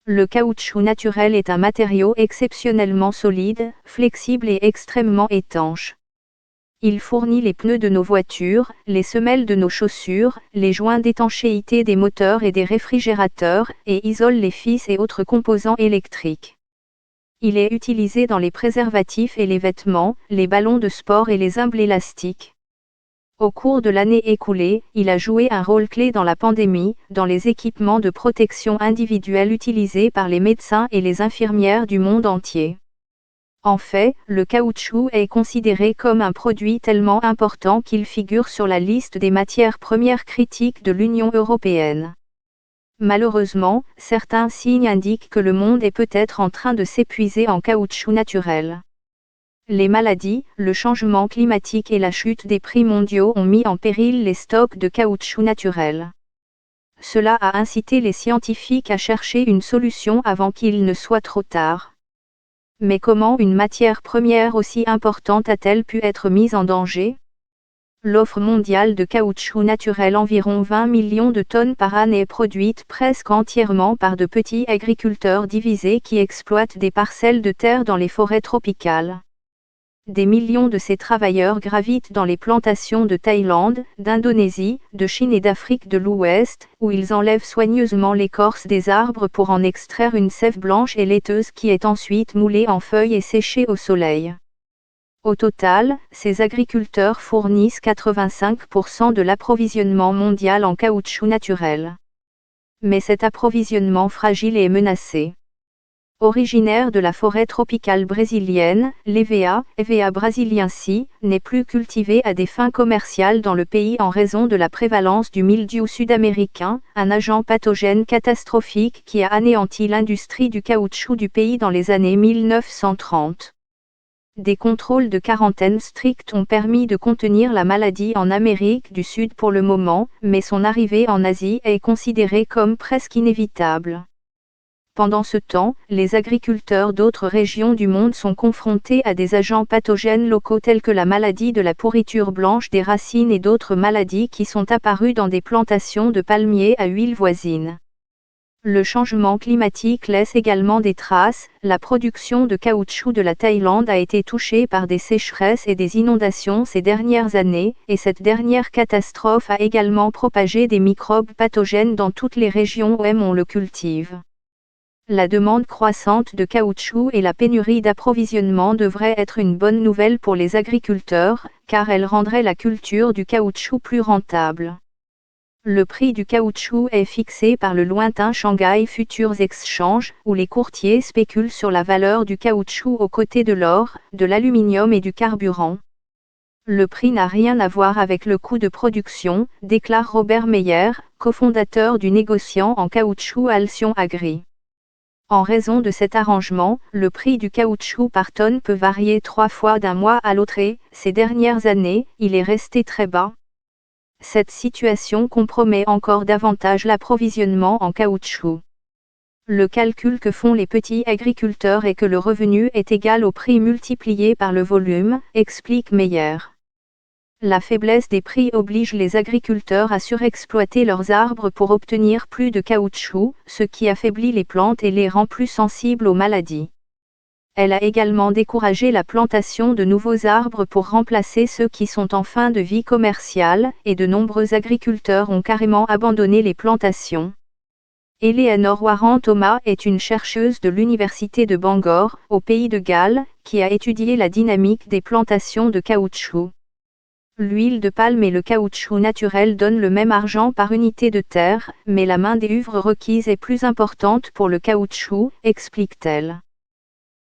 Le caoutchouc naturel est un matériau exceptionnellement solide, flexible et extrêmement étanche. Il fournit les pneus de nos voitures, les semelles de nos chaussures, les joints d'étanchéité des moteurs et des réfrigérateurs, et isole les fils et autres composants électriques. Il est utilisé dans les préservatifs et les vêtements, les ballons de sport et les imbles élastiques. Au cours de l'année écoulée, il a joué un rôle clé dans la pandémie, dans les équipements de protection individuelle utilisés par les médecins et les infirmières du monde entier. En fait, le caoutchouc est considéré comme un produit tellement important qu'il figure sur la liste des matières premières critiques de l'Union européenne. Malheureusement, certains signes indiquent que le monde est peut-être en train de s'épuiser en caoutchouc naturel. Les maladies, le changement climatique et la chute des prix mondiaux ont mis en péril les stocks de caoutchouc naturel. Cela a incité les scientifiques à chercher une solution avant qu'il ne soit trop tard. Mais comment une matière première aussi importante a-t-elle pu être mise en danger ? L'offre mondiale de caoutchouc naturel, environ 20 millions de tonnes par an, est produite presque entièrement par de petits agriculteurs divisés qui exploitent des parcelles de terre dans les forêts tropicales. Des millions de ces travailleurs gravitent dans les plantations de Thaïlande, d'Indonésie, de Chine et d'Afrique de l'Ouest, où ils enlèvent soigneusement l'écorce des arbres pour en extraire une sève blanche et laiteuse qui est ensuite moulée en feuilles et séchée au soleil. Au total, ces agriculteurs fournissent 85% de l'approvisionnement mondial en caoutchouc naturel. Mais cet approvisionnement fragile est menacé. Originaire de la forêt tropicale brésilienne, l'EVA, EVA brasiliensis, n'est plus cultivé à des fins commerciales dans le pays en raison de la prévalence du mildiou sud-américain, un agent pathogène catastrophique qui a anéanti l'industrie du caoutchouc du pays dans les années 1930. Des contrôles de quarantaine stricts ont permis de contenir la maladie en Amérique du Sud pour le moment, mais son arrivée en Asie est considérée comme presque inévitable. Pendant ce temps, les agriculteurs d'autres régions du monde sont confrontés à des agents pathogènes locaux tels que la maladie de la pourriture blanche des racines et d'autres maladies qui sont apparues dans des plantations de palmiers à huile voisines. Le changement climatique laisse également des traces. La production de caoutchouc de la Thaïlande a été touchée par des sécheresses et des inondations ces dernières années, et cette dernière catastrophe a également propagé des microbes pathogènes dans toutes les régions où on le cultive. La demande croissante de caoutchouc et la pénurie d'approvisionnement devraient être une bonne nouvelle pour les agriculteurs, car elle rendrait la culture du caoutchouc plus rentable. Le prix du caoutchouc est fixé par le lointain Shanghai Futures Exchange, où les courtiers spéculent sur la valeur du caoutchouc aux côtés de l'or, de l'aluminium et du carburant. Le prix n'a rien à voir avec le coût de production, déclare Robert Meyer, cofondateur du négociant en caoutchouc Alcyon Agri. En raison de cet arrangement, le prix du caoutchouc par tonne peut varier 3 fois d'un mois à l'autre et, ces dernières années, il est resté très bas. Cette situation compromet encore davantage l'approvisionnement en caoutchouc. Le calcul que font les petits agriculteurs est que le revenu est égal au prix multiplié par le volume, explique Meyer. La faiblesse des prix oblige les agriculteurs à surexploiter leurs arbres pour obtenir plus de caoutchouc, ce qui affaiblit les plantes et les rend plus sensibles aux maladies. Elle a également découragé la plantation de nouveaux arbres pour remplacer ceux qui sont en fin de vie commerciale, et de nombreux agriculteurs ont carrément abandonné les plantations. Eleanor Warren-Thomas est une chercheuse de l'université de Bangor, au pays de Galles, qui a étudié la dynamique des plantations de caoutchouc. L'huile de palme et le caoutchouc naturel donnent le même argent par unité de terre, mais la main-d'œuvre requise est plus importante pour le caoutchouc, explique-t-elle.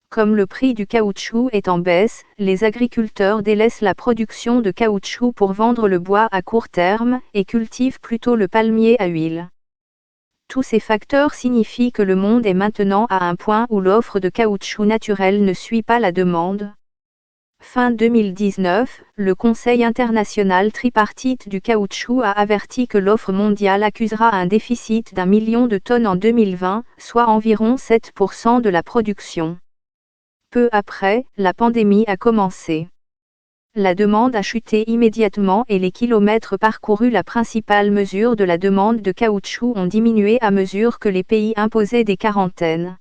Comme le prix du caoutchouc est en baisse, les agriculteurs délaissent la production de caoutchouc pour vendre le bois à court terme, et cultivent plutôt le palmier à huile. Tous ces facteurs signifient que le monde est maintenant à un point où l'offre de caoutchouc naturel ne suit pas la demande. Fin 2019, le Conseil international tripartite du caoutchouc a averti que l'offre mondiale accusera un déficit d'1 million de tonnes en 2020, soit environ 7% de la production. Peu après, la pandémie a commencé. La demande a chuté immédiatement et les kilomètres parcourus, la principale mesure de la demande de caoutchouc, ont diminué à mesure que les pays imposaient des quarantaines.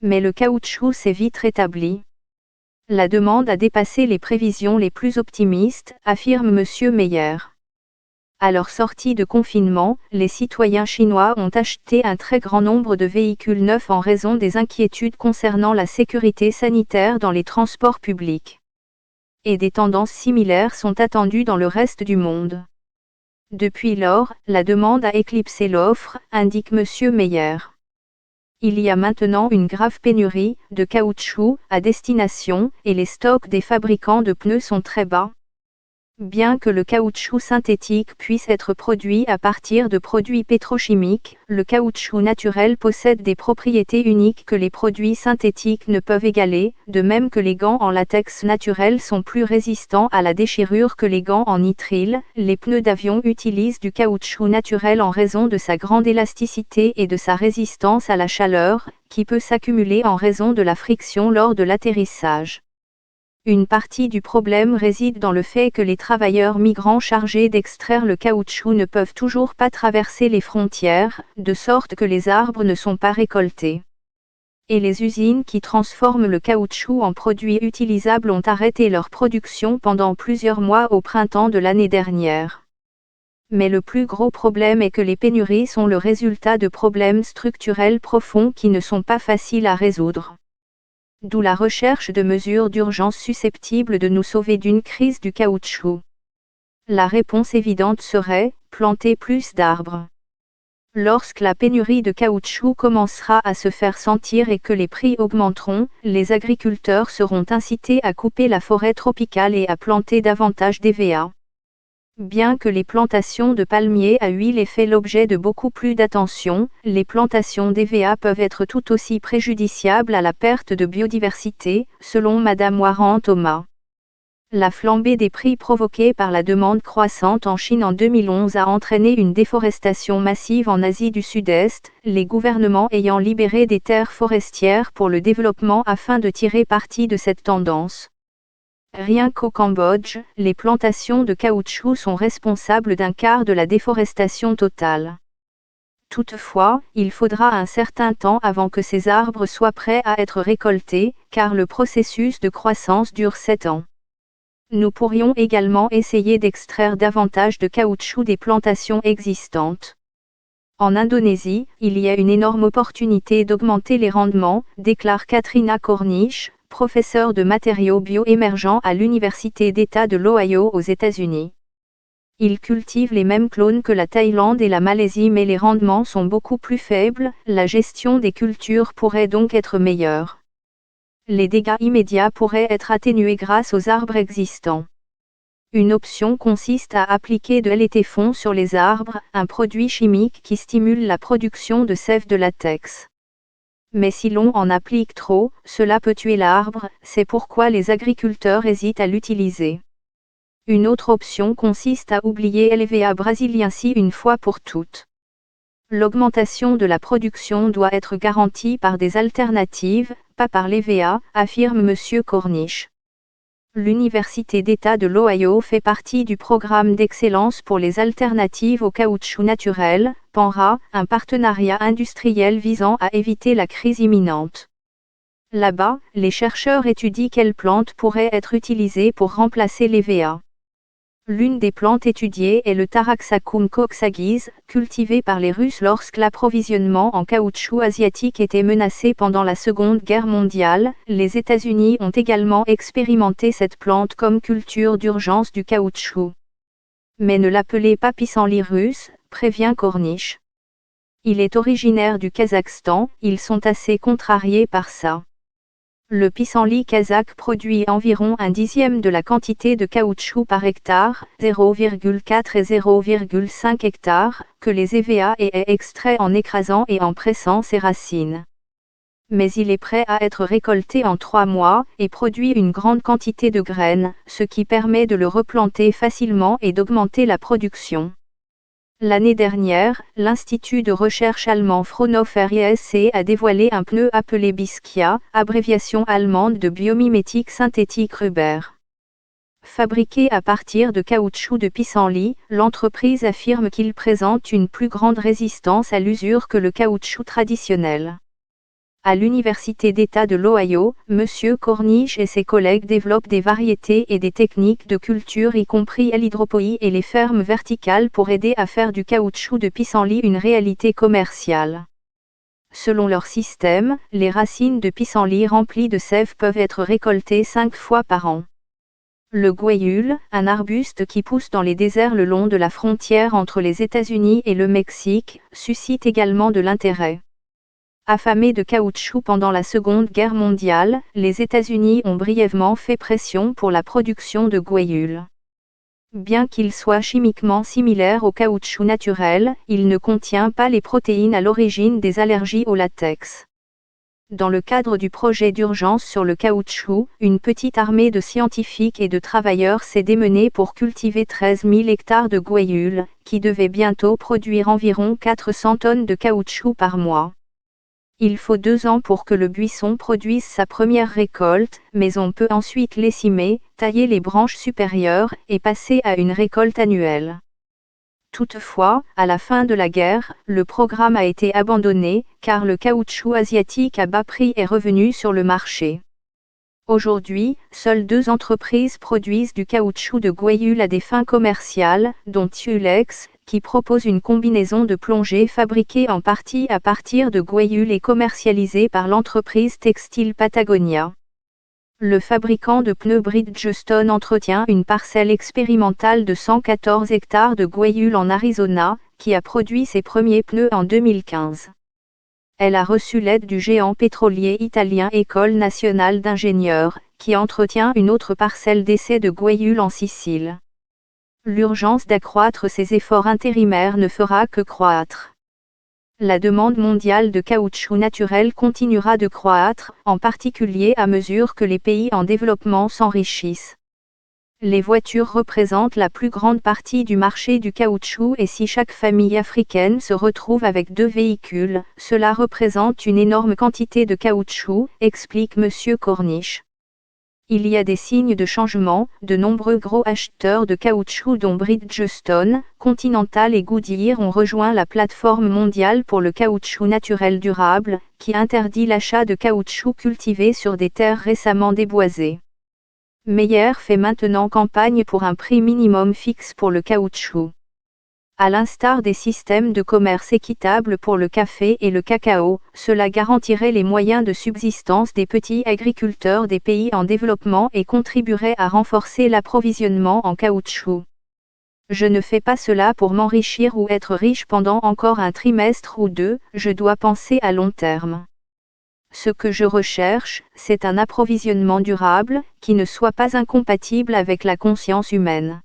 Mais le caoutchouc s'est vite rétabli. La demande a dépassé les prévisions les plus optimistes, affirme M. Meyer. À leur sortie de confinement, les citoyens chinois ont acheté un très grand nombre de véhicules neufs en raison des inquiétudes concernant la sécurité sanitaire dans les transports publics. Et des tendances similaires sont attendues dans le reste du monde. Depuis lors, la demande a éclipsé l'offre, indique M. Meyer. Il y a maintenant une grave pénurie de caoutchouc à destination et les stocks des fabricants de pneus sont très bas. Bien que le caoutchouc synthétique puisse être produit à partir de produits pétrochimiques, le caoutchouc naturel possède des propriétés uniques que les produits synthétiques ne peuvent égaler, de même que les gants en latex naturel sont plus résistants à la déchirure que les gants en nitrile. Les pneus d'avion utilisent du caoutchouc naturel en raison de sa grande élasticité et de sa résistance à la chaleur, qui peut s'accumuler en raison de la friction lors de l'atterrissage. Une partie du problème réside dans le fait que les travailleurs migrants chargés d'extraire le caoutchouc ne peuvent toujours pas traverser les frontières, de sorte que les arbres ne sont pas récoltés. Et les usines qui transforment le caoutchouc en produits utilisables ont arrêté leur production pendant plusieurs mois au printemps de l'année dernière. Mais le plus gros problème est que les pénuries sont le résultat de problèmes structurels profonds qui ne sont pas faciles à résoudre. D'où la recherche de mesures d'urgence susceptibles de nous sauver d'une crise du caoutchouc. La réponse évidente serait planter plus d'arbres. Lorsque la pénurie de caoutchouc commencera à se faire sentir et que les prix augmenteront, les agriculteurs seront incités à couper la forêt tropicale et à planter davantage d'EVA. Bien que les plantations de palmiers à huile aient fait l'objet de beaucoup plus d'attention, les plantations d'EVA peuvent être tout aussi préjudiciables à la perte de biodiversité, selon Mme Warren Thomas. La flambée des prix provoquée par la demande croissante en Chine en 2011 a entraîné une déforestation massive en Asie du Sud-Est, les gouvernements ayant libéré des terres forestières pour le développement afin de tirer parti de cette tendance. Rien qu'au Cambodge, les plantations de caoutchouc sont responsables d'un quart de la déforestation totale. Toutefois, il faudra un certain temps avant que ces arbres soient prêts à être récoltés, car le processus de croissance dure 7 ans. Nous pourrions également essayer d'extraire davantage de caoutchouc des plantations existantes. En Indonésie, il y a une énorme opportunité d'augmenter les rendements, déclare Katrina Cornish, professeure de matériaux bio-émergents à l'Université d'État de l'Ohio aux États-Unis. Ils cultivent les mêmes clones que la Thaïlande et la Malaisie, mais les rendements sont beaucoup plus faibles, la gestion des cultures pourrait donc être meilleure. Les dégâts immédiats pourraient être atténués grâce aux arbres existants. Une option consiste à appliquer de LTF sur les arbres, un produit chimique qui stimule la production de sève de latex. Mais si l'on en applique trop, cela peut tuer l'arbre, c'est pourquoi les agriculteurs hésitent à l'utiliser. Une autre option consiste à oublier l'EVA brasiliensis une fois pour toutes. L'augmentation de la production doit être garantie par des alternatives, pas par l'EVA, affirme M. Cornish. L'Université d'État de l'Ohio fait partie du programme d'excellence pour les alternatives au caoutchouc naturel, PANRA, un partenariat industriel visant à éviter la crise imminente. Là-bas, les chercheurs étudient quelles plantes pourraient être utilisées pour remplacer l'EVA. L'une des plantes étudiées est le Taraxacum coxaguiz, cultivé par les Russes lorsque l'approvisionnement en caoutchouc asiatique était menacé pendant la Seconde Guerre mondiale. Les États-Unis ont également expérimenté cette plante comme culture d'urgence du caoutchouc. Mais ne l'appelez pas pissenlit russe, prévient Cornish. Il est originaire du Kazakhstan, ils sont assez contrariés par ça. Le pissenlit kazakh produit environ un dixième de la quantité de caoutchouc par hectare, 0,4 et 0,5 hectares, que les EVA et est extrait en écrasant et en pressant ses racines. Mais il est prêt à être récolté en 3 mois, et produit une grande quantité de graines, ce qui permet de le replanter facilement et d'augmenter la production. L'année dernière, l'Institut de recherche allemand Fraunhofer ISC a dévoilé un pneu appelé Biskia, abréviation allemande de biomimétique synthétique Rubber. Fabriqué à partir de caoutchouc de pissenlit, l'entreprise affirme qu'il présente une plus grande résistance à l'usure que le caoutchouc traditionnel. À l'Université d'État de l'Ohio, M. Cornish et ses collègues développent des variétés et des techniques de culture y compris l'hydroponie et les fermes verticales pour aider à faire du caoutchouc de pissenlit une réalité commerciale. Selon leur système, les racines de pissenlit remplies de sève peuvent être récoltées 5 fois par an. Le gouaillul, un arbuste qui pousse dans les déserts le long de la frontière entre les États-Unis et le Mexique, suscite également de l'intérêt. Affamés de caoutchouc pendant la Seconde Guerre mondiale, les États-Unis ont brièvement fait pression pour la production de gouaillul. Bien qu'il soit chimiquement similaire au caoutchouc naturel, il ne contient pas les protéines à l'origine des allergies au latex. Dans le cadre du projet d'urgence sur le caoutchouc, une petite armée de scientifiques et de travailleurs s'est démenée pour cultiver 13 000 hectares de gouaillul, qui devait bientôt produire environ 400 tonnes de caoutchouc par mois. Il faut 2 ans pour que le buisson produise sa première récolte, mais on peut ensuite l'écimer, tailler les branches supérieures, et passer à une récolte annuelle. Toutefois, à la fin de la guerre, le programme a été abandonné, car le caoutchouc asiatique à bas prix est revenu sur le marché. Aujourd'hui, seules 2 entreprises produisent du caoutchouc de gouaillul à des fins commerciales, dont Tulex, qui propose une combinaison de plongée fabriquée en partie à partir de gouaillul et commercialisée par l'entreprise textile Patagonia. Le fabricant de pneus Bridgestone entretient une parcelle expérimentale de 114 hectares de gouaillul en Arizona, qui a produit ses premiers pneus en 2015. Elle a reçu l'aide du géant pétrolier italien École nationale d'ingénieurs, qui entretient une autre parcelle d'essai de gouaillul en Sicile. L'urgence d'accroître ces efforts intérimaires ne fera que croître. La demande mondiale de caoutchouc naturel continuera de croître, en particulier à mesure que les pays en développement s'enrichissent. Les voitures représentent la plus grande partie du marché du caoutchouc et si chaque famille africaine se retrouve avec 2 véhicules, cela représente une énorme quantité de caoutchouc, explique M. Cornish. Il y a des signes de changement, de nombreux gros acheteurs de caoutchouc dont Bridgestone, Continental et Goodyear ont rejoint la plateforme mondiale pour le caoutchouc naturel durable, qui interdit l'achat de caoutchouc cultivé sur des terres récemment déboisées. Meyer fait maintenant campagne pour un prix minimum fixe pour le caoutchouc. À l'instar des systèmes de commerce équitable pour le café et le cacao, cela garantirait les moyens de subsistance des petits agriculteurs des pays en développement et contribuerait à renforcer l'approvisionnement en caoutchouc. Je ne fais pas cela pour m'enrichir ou être riche pendant encore un trimestre ou 2, je dois penser à long terme. Ce que je recherche, c'est un approvisionnement durable, qui ne soit pas incompatible avec la conscience humaine.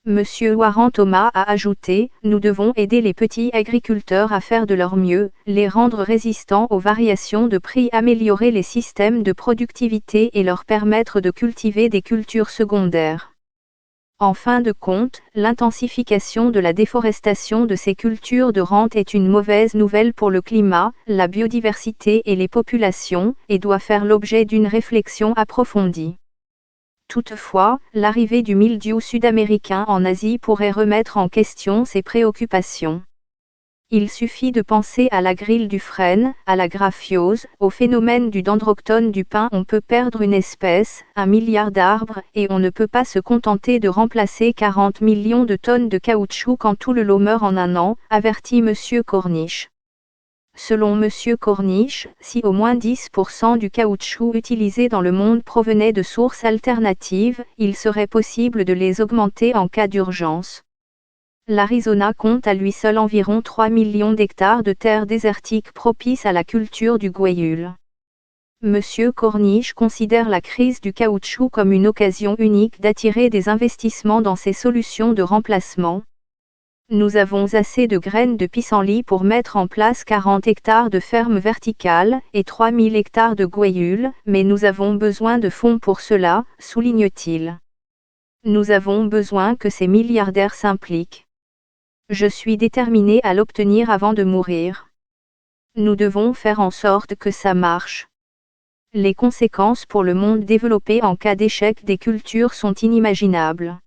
Monsieur Warren Thomas a ajouté, nous devons aider les petits agriculteurs à faire de leur mieux, les rendre résistants aux variations de prix, améliorer les systèmes de productivité et leur permettre de cultiver des cultures secondaires. En fin de compte, l'intensification de la déforestation de ces cultures de rente est une mauvaise nouvelle pour le climat, la biodiversité et les populations, et doit faire l'objet d'une réflexion approfondie. Toutefois, l'arrivée du mildiou sud-américain en Asie pourrait remettre en question ces préoccupations. Il suffit de penser à la grille du frêne, à la graphiose, au phénomène du dendroctone du pin. On peut perdre une espèce, 1 milliard d'arbres, et on ne peut pas se contenter de remplacer 40 millions de tonnes de caoutchouc quand tout le lot meurt en un an, avertit M. Cornish. Selon M. Cornish, si au moins 10% du caoutchouc utilisé dans le monde provenait de sources alternatives, il serait possible de les augmenter en cas d'urgence. L'Arizona compte à lui seul environ 3 millions d'hectares de terres désertiques propices à la culture du gouaillul. M. Cornish considère la crise du caoutchouc comme une occasion unique d'attirer des investissements dans ces solutions de remplacement. Nous avons assez de graines de pissenlit pour mettre en place 40 hectares de fermes verticales et 3000 hectares de gouaillul, mais nous avons besoin de fonds pour cela, souligne-t-il. Nous avons besoin que ces milliardaires s'impliquent. Je suis déterminé à l'obtenir avant de mourir. Nous devons faire en sorte que ça marche. Les conséquences pour le monde développé en cas d'échec des cultures sont inimaginables.